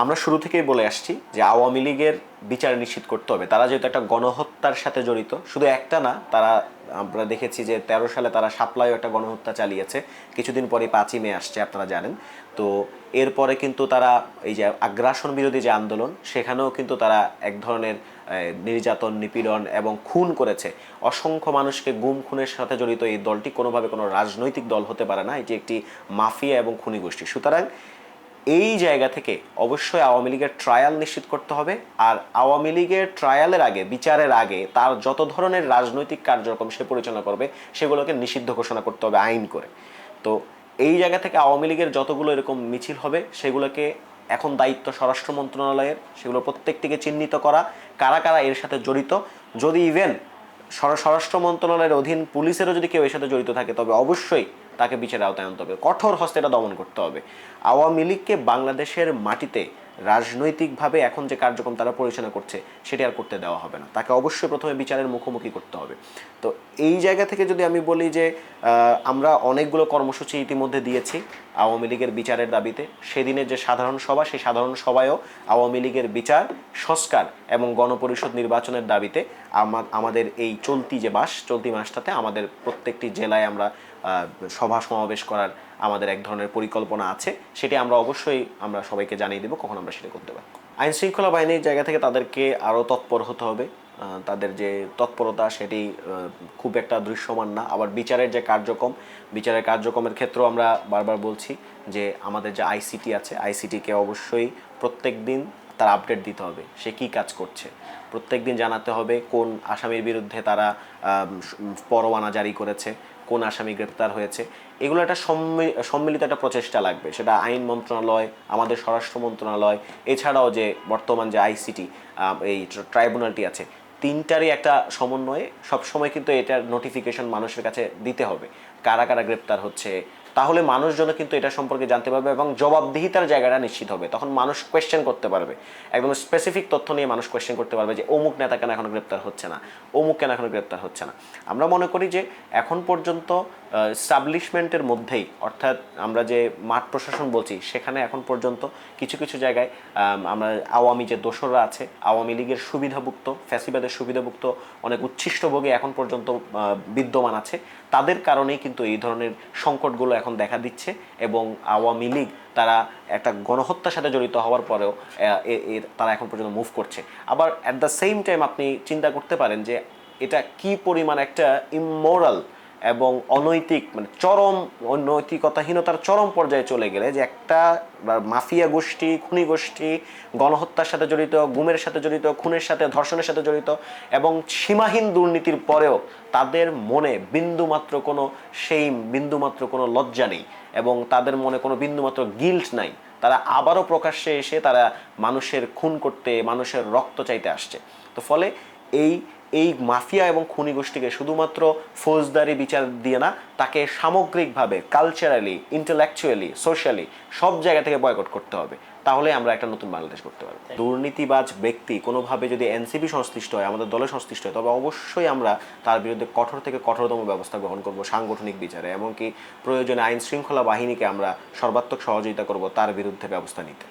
আমরা শুরু থেকেই বলে আসছি যে আওয়ামী লীগের বিচার নিশ্চিত করতে হবে। তারা যেহেতু একটা গণহত্যার সাথে জড়িত, শুধু একটা না, তারা আমরা দেখেছি যে 13 সালে তারা শাপলায়ও একটা গণহত্যা চালিয়েছে, কিছুদিন পরে 5ই মে আসছে আপনারা জানেন। তো এরপরে কিন্তু তারা এই যে আগ্রাসন বিরোধী যে আন্দোলন, সেখানেও কিন্তু তারা এক ধরনের নির্যাতন, নিপীড়ন এবং খুন করেছে। অসংখ্য মানুষকে গুম খুনের সাথে জড়িত এই দলটি কোনোভাবে কোনো রাজনৈতিক দল হতে পারে না, এটি একটি মাফিয়া এবং খুনি গোষ্ঠী। সুতরাং এই জায়গা থেকে অবশ্যই আওয়ামী লীগের ট্রায়াল নিশ্চিত করতে হবে। আর আওয়ামী লীগের ট্রায়ালের আগে, বিচারের আগে তার যত ধরনের রাজনৈতিক কার্যক্রম সে পরিচালনা করবে সেগুলোকে নিষিদ্ধ ঘোষণা করতে হবে আইন করে। তো এই জায়গা থেকে আওয়ামী লীগের যতগুলো এরকম মিছিল হবে সেগুলোকে এখন দায়িত্ব স্বরাষ্ট্র মন্ত্রণালয়ের, সেগুলো প্রত্যেকটিকে চিহ্নিত করা, কারা কারা এর সাথে জড়িত। যদি ইভেন স্বরাষ্ট্র মন্ত্রণালয়ের অধীন পুলিশেরও যদি কেউ এর সাথে জড়িত থাকে, তবে অবশ্যই তাকে বিচারের আওতায় আনতে হবে, কঠোর হস্তে এটা দমন করতে হবে। আওয়ামী লীগকে বাংলাদেশের মাটিতে রাজনৈতিকভাবে এখন যে কার্যক্রম তারা পরিচালনা করছে সেটি আর করতে দেওয়া হবে না, তাকে অবশ্যই প্রথমে বিচারের মুখোমুখি করতে হবে। তো এই জায়গা থেকে যদি আমি বলি যে আমরা অনেকগুলো কর্মসূচি ইতিমধ্যে দিয়েছি আওয়ামী লীগের বিচারের দাবিতে। সেদিনের যে সাধারণ সভা, সেই সাধারণ সভায়ও আওয়ামী লীগের বিচার, সংস্কার এবং গণপরিষদ নির্বাচনের দাবিতে আমাদের এই চলতি মাসটাতে আমাদের প্রত্যেকটি জেলায় আমরা সভা সমাবেশ করার আমাদের এক ধরনের পরিকল্পনা আছে। সেটি আমরা অবশ্যই আমরা সবাইকে জানিয়ে দেবো কখন আমরা সেটা করতে পারি। আইন শৃঙ্খলা বাহিনীর জায়গা থেকে তাদেরকে আরও তৎপর হতে হবে। তাদের যে তৎপরতা সেটি খুব একটা দৃশ্যমান না। আবার বিচারের কার্যক্রমের ক্ষেত্রেও আমরা বারবার বলছি যে আমাদের যে আইসিটি আছে, আইসিটিকে অবশ্যই প্রত্যেক দিন তার আপডেট দিতে হবে, সে কী কাজ করছে। প্রত্যেক দিন জানাতে হবে কোন আসামির বিরুদ্ধে তারা পরোয়ানা জারি করেছে, কোন আসামি গ্রেপ্তার হয়েছে। এগুলো একটা সম্মিলিত একটা প্রচেষ্টা লাগবে, সেটা আইন মন্ত্রণালয়, আমাদের স্বরাষ্ট্র মন্ত্রণালয়, এছাড়াও যে বর্তমান যে আইসিটি এই ট্রাইব্যুনালটি আছে, তিনটারই একটা সমন্বয়ে সবসময় কিন্তু এটার নোটিফিকেশন মানুষের কাছে দিতে হবে, কারা কারা গ্রেপ্তার হচ্ছে। তাহলে মানুষজন কিন্তু এটা সম্পর্কে জানতে পারবে এবং জবাবদিহিতার জায়গাটা নিশ্চিত হবে। তখন মানুষ কোয়েশ্চেন করতে পারবে, একদম স্পেসিফিক তথ্য নিয়ে মানুষ কোয়েশ্চেন করতে পারবে যে অমুক নেতা কেন এখনো গ্রেপ্তার হচ্ছে না, অমুক কেন এখনো গ্রেপ্তার হচ্ছে না। আমরা মনে করি যে এখন পর্যন্ত স্টাবলিশমেন্টের মধ্যেই, অর্থাৎ আমরা যে মাঠ প্রশাসন বলছি, সেখানে এখন পর্যন্ত কিছু কিছু জায়গায় আমরা আওয়ামী যে দোসররা আছে, আওয়ামী লীগের সুবিধাভুক্ত, ফ্যাসিবাদের সুবিধাভুক্ত অনেক উচ্ছিষ্টভোগী এখন পর্যন্ত বিদ্যমান আছে। তাদের কারণেই কিন্তু এই ধরনের সংকটগুলো এখন দেখা দিচ্ছে এবং আওয়ামী লীগ তারা একটা গণহত্যার সাথে জড়িত হওয়ার পরেও তারা এখন পর্যন্ত মুভ করছে। আবার অ্যাট দ্য সেম টাইম আপনি চিন্তা করতে পারেন যে এটা কি পরিমাণ একটা ইমোরাল এবং অনৈতিক, মানে চরম নৈতিকতাহীনতার চরম পর্যায়ে চলে গেলে যে একটা মাফিয়া গোষ্ঠী, খুনি গোষ্ঠী গণহত্যার সাথে জড়িত, গুমের সাথে জড়িত, খুনের সাথে, ধর্ষণের সাথে জড়িত এবং সীমাহীন দুর্নীতির পরেও তাদের মনে বিন্দুমাত্র কোনো সেইম, বিন্দুমাত্র কোনো লজ্জা নেই এবং তাদের মনে কোনো বিন্দুমাত্র গিল্ট নাই। তারা আবারও প্রকাশ্যে এসে তারা মানুষের খুন করতে, মানুষের রক্ত চাইতে আসছে। তো ফলে এই মাফিয়া এবং খুনি গোষ্ঠীকে শুধুমাত্র ফৌজদারি বিচার দিয়ে না, তাকে সামগ্রিকভাবে কালচারালি, ইন্টেলেকচুয়ালি, সোশ্যালি সব জায়গা থেকে বয়কট করতে হবে। তাহলে আমরা একটা নতুন বাংলাদেশ করতে পারবো। দুর্নীতিবাজ ব্যক্তি কোনোভাবে যদি এনসিপি সংশ্লিষ্ট হয়, আমাদের দলে সংশ্লিষ্ট হয়, তবে অবশ্যই আমরা তার বিরুদ্ধে কঠোর থেকে কঠোরতম ব্যবস্থা গ্রহণ করব সাংগঠনিক বিচারে, এমনকি প্রয়োজনে আইন শৃঙ্খলা বাহিনীকে আমরা সর্বাত্মক সহযোগিতা করব তার বিরুদ্ধে ব্যবস্থা নিতে।